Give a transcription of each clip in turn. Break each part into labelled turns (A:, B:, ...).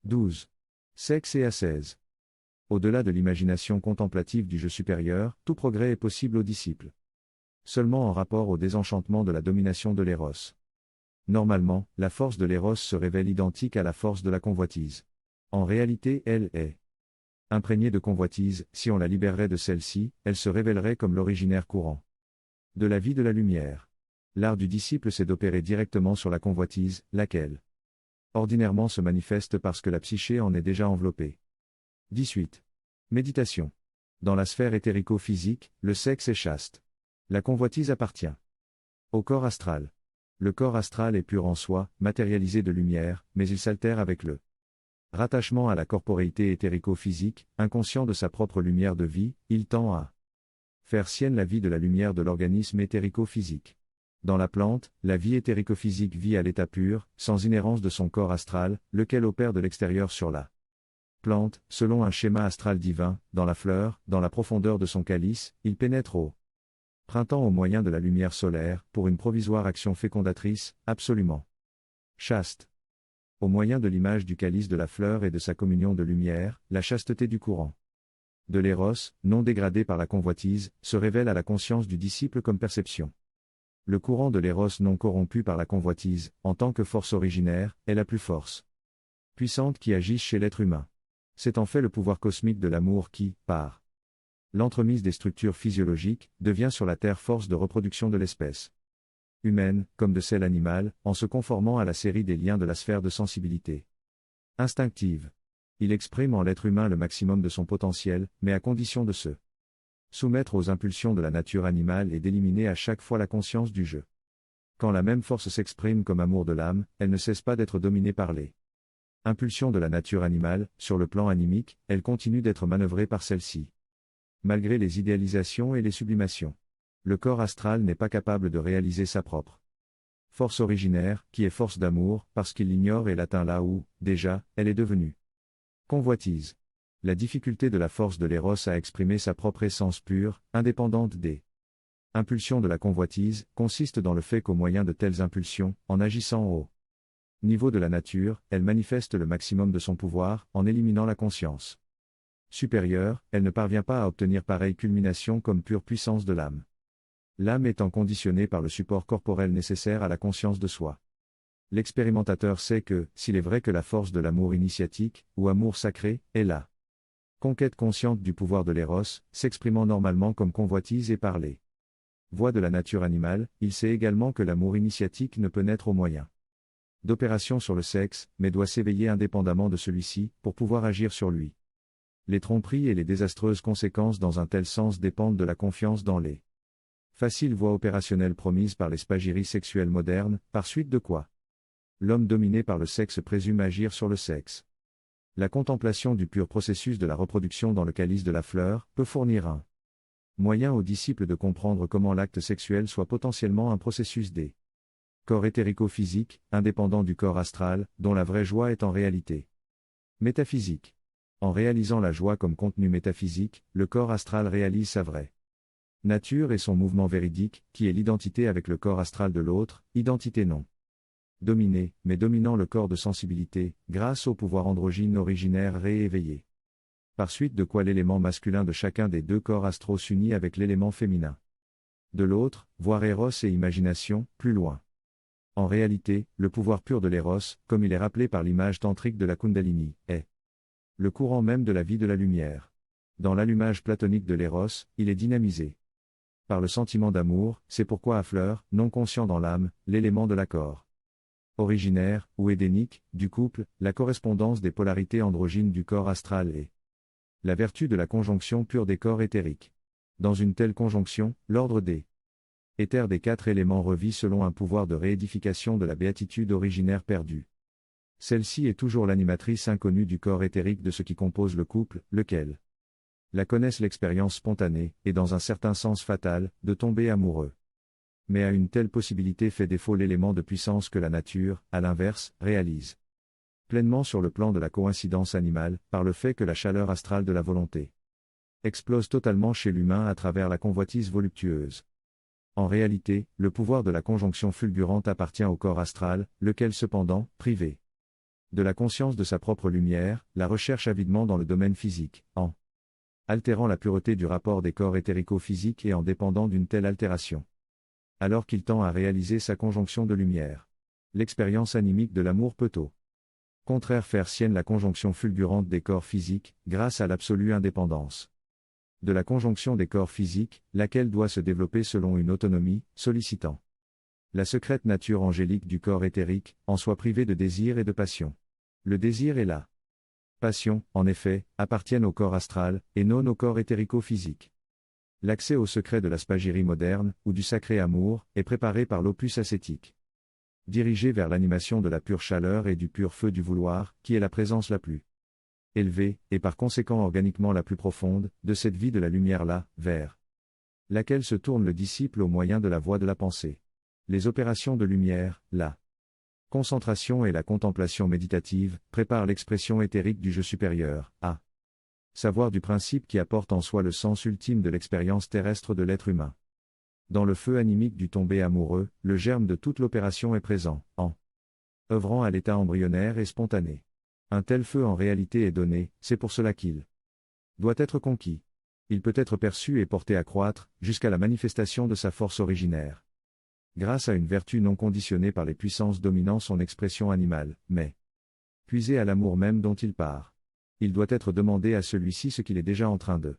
A: 12. Sexe et ascèse. Au-delà de l'imagination contemplative du jeu supérieur, tout progrès est possible aux disciples. Seulement en rapport au désenchantement de la domination de l'éros. Normalement, la force de l'éros se révèle identique à la force de la convoitise. En réalité, elle est imprégnée de convoitise. Si on la libérerait de celle-ci, elle se révélerait comme l'originaire courant de la vie de la lumière. L'art du disciple c'est d'opérer directement sur la convoitise, laquelle ordinairement se manifeste parce que la psyché en est déjà enveloppée. 18. Méditation. Dans la sphère éthérico-physique, le sexe est chaste. La convoitise appartient au corps astral. Le corps astral est pur en soi, matérialisé de lumière, mais il s'altère avec le rattachement à la corporéité éthérico-physique, inconscient de sa propre lumière de vie, il tend à faire sienne la vie de la lumière de l'organisme éthérico-physique. Dans la plante, la vie éthérico-physique vit à l'état pur, sans inhérence de son corps astral, lequel opère de l'extérieur sur la plante, selon un schéma astral divin. Dans la fleur, dans la profondeur de son calice, il pénètre au printemps au moyen de la lumière solaire, pour une provisoire action fécondatrice, absolument chaste. Au moyen de l'image du calice de la fleur et de sa communion de lumière, la chasteté du courant de l'éros, non dégradé par la convoitise, se révèle à la conscience du disciple comme perception. Le courant de l'éros non corrompu par la convoitise, en tant que force originaire, est la plus force puissante qui agisse chez l'être humain. C'est en fait le pouvoir cosmique de l'amour qui, par l'entremise des structures physiologiques, devient sur la Terre force de reproduction de l'espèce humaine, comme de celle animale, en se conformant à la série des liens de la sphère de sensibilité instinctive. Il exprime en l'être humain le maximum de son potentiel, mais à condition de se soumettre aux impulsions de la nature animale et d'éliminer à chaque fois la conscience du jeu. Quand la même force s'exprime comme amour de l'âme, elle ne cesse pas d'être dominée par les impulsions de la nature animale. Sur le plan animique, elle continue d'être manœuvrée par celle-ci. Malgré les idéalisations et les sublimations, le corps astral n'est pas capable de réaliser sa propre force originaire, qui est force d'amour, parce qu'il l'ignore et l'atteint là où, déjà, elle est devenue convoitise. La difficulté de la force de l'éros à exprimer sa propre essence pure, indépendante des impulsions de la convoitise, consiste dans le fait qu'au moyen de telles impulsions, en agissant au niveau de la nature, elle manifeste le maximum de son pouvoir, en éliminant la conscience supérieure, elle ne parvient pas à obtenir pareille culmination comme pure puissance de l'âme. L'âme étant conditionnée par le support corporel nécessaire à la conscience de soi. L'expérimentateur sait que, s'il est vrai que la force de l'amour initiatique, ou amour sacré, est la conquête consciente du pouvoir de l'éros, s'exprimant normalement comme convoitise et par les voies de la nature animale, il sait également que l'amour initiatique ne peut naître au moyen d'opération sur le sexe, mais doit s'éveiller indépendamment de celui-ci, pour pouvoir agir sur lui. Les tromperies et les désastreuses conséquences dans un tel sens dépendent de la confiance dans les faciles voies opérationnelles promises par les spagyries sexuelles modernes, par suite de quoi l'homme dominé par le sexe présume agir sur le sexe. La contemplation du pur processus de la reproduction dans le calice de la fleur peut fournir un moyen aux disciples de comprendre comment l'acte sexuel soit potentiellement un processus des corps éthérico-physiques, indépendant du corps astral, dont la vraie joie est en réalité métaphysique. En réalisant la joie comme contenu métaphysique, le corps astral réalise sa vraie nature et son mouvement véridique, qui est l'identité avec le corps astral de l'autre, identité non dominée, mais dominant le corps de sensibilité, grâce au pouvoir androgyne originaire rééveillé. Par suite de quoi l'élément masculin de chacun des deux corps astraux s'unit avec l'élément féminin de l'autre, voire éros et imagination, plus loin. En réalité, le pouvoir pur de l'éros, comme il est rappelé par l'image tantrique de la Kundalini, est le courant même de la vie de la lumière. Dans l'allumage platonique de l'éros, il est dynamisé par le sentiment d'amour, c'est pourquoi affleure, non conscient dans l'âme, l'élément de l'accord originaire, ou édénique, du couple, la correspondance des polarités androgynes du corps astral et la vertu de la conjonction pure des corps éthériques. Dans une telle conjonction, l'ordre des éthers des quatre éléments revit selon un pouvoir de réédification de la béatitude originaire perdue. Celle-ci est toujours l'animatrice inconnue du corps éthérique de ce qui compose le couple, lequel la connaissent l'expérience spontanée, et dans un certain sens fatal, de tomber amoureux. Mais à une telle possibilité fait défaut l'élément de puissance que la nature, à l'inverse, réalise pleinement sur le plan de la coïncidence animale, par le fait que la chaleur astrale de la volonté explose totalement chez l'humain à travers la convoitise voluptueuse. En réalité, le pouvoir de la conjonction fulgurante appartient au corps astral, lequel cependant, privé De la conscience de sa propre lumière, la recherche avidement dans le domaine physique, en altérant la pureté du rapport des corps éthérico-physiques et en dépendant d'une telle altération. Alors qu'il tend à réaliser sa conjonction de lumière. L'expérience animique de l'amour peut au contraire faire sienne la conjonction fulgurante des corps physiques, grâce à l'absolue indépendance de la conjonction des corps physiques, laquelle doit se développer selon une autonomie, sollicitant la secrète nature angélique du corps éthérique, en soit privé de désir et de passion. Le désir et la passion, en effet, appartiennent au corps astral, et non au corps éthérico-physique. L'accès au secret de la spagyrie moderne, ou du sacré amour, est préparé par l'opus ascétique. Dirigé vers l'animation de la pure chaleur et du pur feu du vouloir, qui est la présence la plus élevée, et par conséquent organiquement la plus profonde, de cette vie de la lumière-là, vers laquelle se tourne le disciple au moyen de la voie de la pensée. Les opérations de lumière, la concentration et la contemplation méditative, préparent l'expression éthérique du je supérieur, à savoir du principe qui apporte en soi le sens ultime de l'expérience terrestre de l'être humain. Dans le feu animique du tombé amoureux, le germe de toute l'opération est présent, en œuvrant à l'état embryonnaire et spontané. Un tel feu en réalité est donné, c'est pour cela qu'il doit être conquis. Il peut être perçu et porté à croître, jusqu'à la manifestation de sa force originaire. Grâce à une vertu non conditionnée par les puissances dominant son expression animale, mais puisée à l'amour même dont il part. Il doit être demandé à celui-ci ce qu'il est déjà en train de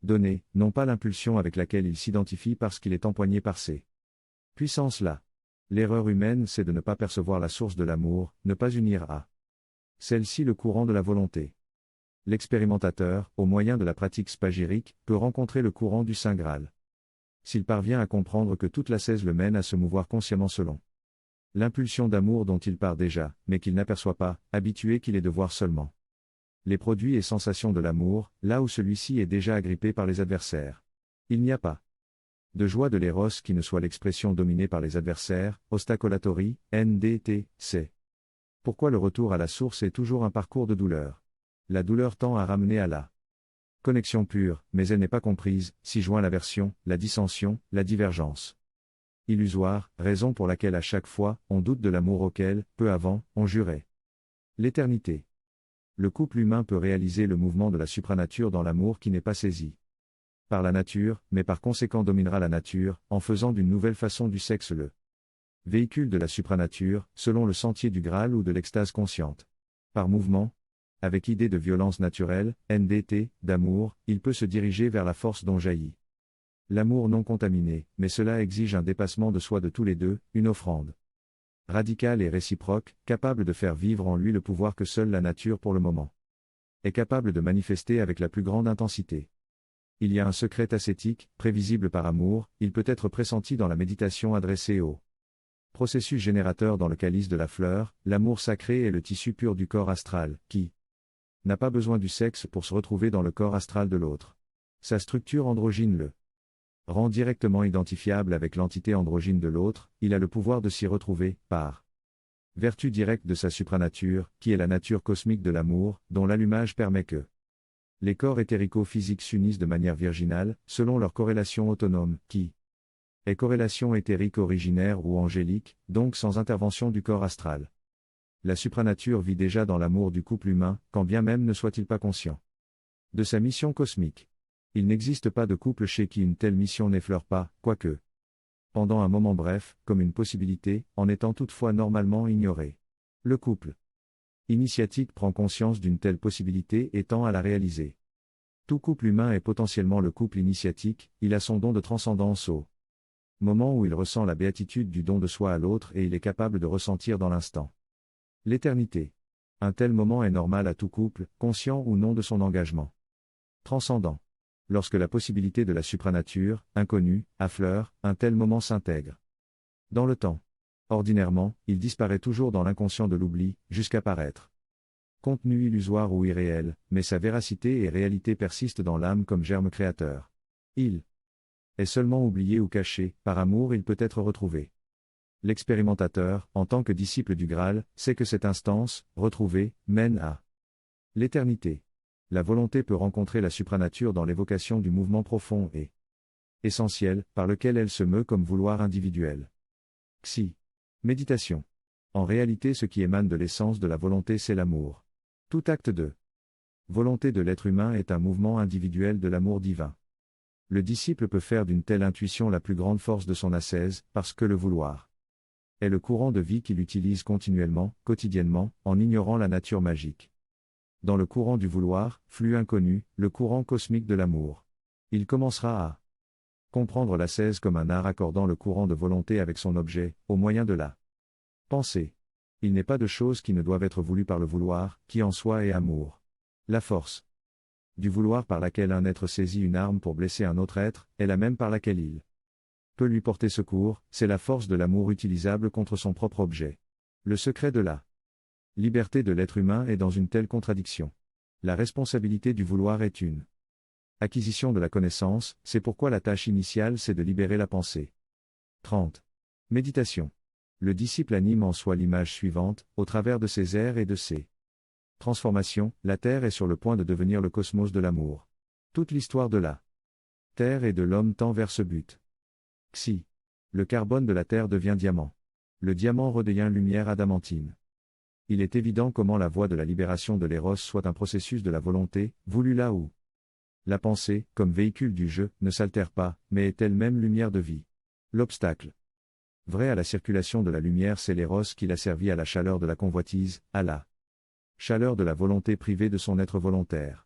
A: donner, non pas l'impulsion avec laquelle il s'identifie parce qu'il est empoigné par ces puissances-là. L'erreur humaine, c'est de ne pas percevoir la source de l'amour, ne pas unir à celle-ci le courant de la volonté. L'expérimentateur, au moyen de la pratique spagyrique, peut rencontrer le courant du Saint Graal. S'il parvient à comprendre que toute l'ascèse le mène à se mouvoir consciemment selon l'impulsion d'amour dont il part déjà, mais qu'il n'aperçoit pas, habitué qu'il est de voir seulement les produits et sensations de l'amour, là où celui-ci est déjà agrippé par les adversaires. Il n'y a pas de joie de l'éros qui ne soit l'expression dominée par les adversaires, ostacolatori, NDT, c'est pourquoi le retour à la source est toujours un parcours de douleur. La douleur tend à ramener à la connexion pure, mais elle n'est pas comprise, s'y joint l'aversion, la dissension, la divergence illusoire, raison pour laquelle à chaque fois, on doute de l'amour auquel, peu avant, on jurait l'éternité. Le couple humain peut réaliser le mouvement de la supranature dans l'amour qui n'est pas saisi par la nature, mais par conséquent dominera la nature, en faisant d'une nouvelle façon du sexe le véhicule de la supranature, selon le sentier du Graal ou de l'extase consciente. Par mouvement, avec idée de violence naturelle, NDT, d'amour, il peut se diriger vers la force dont jaillit l'amour non contaminé, mais cela exige un dépassement de soi de tous les deux, une offrande radicale et réciproque, capable de faire vivre en lui le pouvoir que seule la nature pour le moment est capable de manifester avec la plus grande intensité. Il y a un secret ascétique, prévisible par amour, il peut être pressenti dans la méditation adressée au processus générateur dans le calice de la fleur, l'amour sacré est le tissu pur du corps astral, qui n'a pas besoin du sexe pour se retrouver dans le corps astral de l'autre. Sa structure androgyne le rend directement identifiable avec l'entité androgyne de l'autre, il a le pouvoir de s'y retrouver, par vertu directe de sa supranature, qui est la nature cosmique de l'amour, dont l'allumage permet que les corps éthérico-physiques s'unissent de manière virginale, selon leur corrélation autonome, qui est corrélation éthérique originaire ou angélique, donc sans intervention du corps astral. La supranature vit déjà dans l'amour du couple humain, quand bien même ne soit-il pas conscient de sa mission cosmique. Il n'existe pas de couple chez qui une telle mission n'effleure pas, quoique pendant un moment bref, comme une possibilité, en étant toutefois normalement ignorée. Le couple initiatique prend conscience d'une telle possibilité et tend à la réaliser. Tout couple humain est potentiellement le couple initiatique, il a son don de transcendance au moment où il ressent la béatitude du don de soi à l'autre et il est capable de ressentir dans l'instant l'éternité. Un tel moment est normal à tout couple, conscient ou non de son engagement transcendant. Lorsque la possibilité de la supranature, inconnue, affleure, un tel moment s'intègre dans le temps. Ordinairement, il disparaît toujours dans l'inconscient de l'oubli, jusqu'à paraître contenu illusoire ou irréel, mais sa véracité et réalité persistent dans l'âme comme germe créateur. Il est seulement oublié ou caché, par amour il peut être retrouvé. L'expérimentateur, en tant que disciple du Graal, sait que cette instance, retrouvée, mène à l'éternité. La volonté peut rencontrer la supranature dans l'évocation du mouvement profond et essentiel, par lequel elle se meut comme vouloir individuel. Xi. Méditation. En réalité, ce qui émane de l'essence de la volonté, c'est l'amour. Tout acte de volonté de l'être humain est un mouvement individuel de l'amour divin. Le disciple peut faire d'une telle intuition la plus grande force de son ascèse, parce que le vouloir est le courant de vie qu'il utilise continuellement, quotidiennement, en ignorant la nature magique. Dans le courant du vouloir, flux inconnu, le courant cosmique de l'amour. Il commencera à comprendre l'ascèse comme un art accordant le courant de volonté avec son objet, au moyen de la pensée. Il n'est pas de choses qui ne doivent être voulues par le vouloir, qui en soi est amour. La force du vouloir par laquelle un être saisit une arme pour blesser un autre être, est la même par laquelle il peut lui porter secours, c'est la force de l'amour utilisable contre son propre objet. Le secret de la liberté de l'être humain est dans une telle contradiction. La responsabilité du vouloir est une acquisition de la connaissance, c'est pourquoi la tâche initiale c'est de libérer la pensée. 30. Méditation. Le disciple anime en soi l'image suivante, au travers de ses airs et de ses transformations, la Terre est sur le point de devenir le cosmos de l'amour. Toute l'histoire de la Terre et de l'homme tend vers ce but. Xi. Le carbone de la Terre devient diamant. Le diamant redevient lumière adamantine. Il est évident comment la voie de la libération de l'éros soit un processus de la volonté, voulu là où la pensée, comme véhicule du jeu, ne s'altère pas, mais est elle-même lumière de vie. L'obstacle vrai à la circulation de la lumière, c'est l'éros qui l'a servi à la chaleur de la convoitise, à la chaleur de la volonté privée de son être volontaire.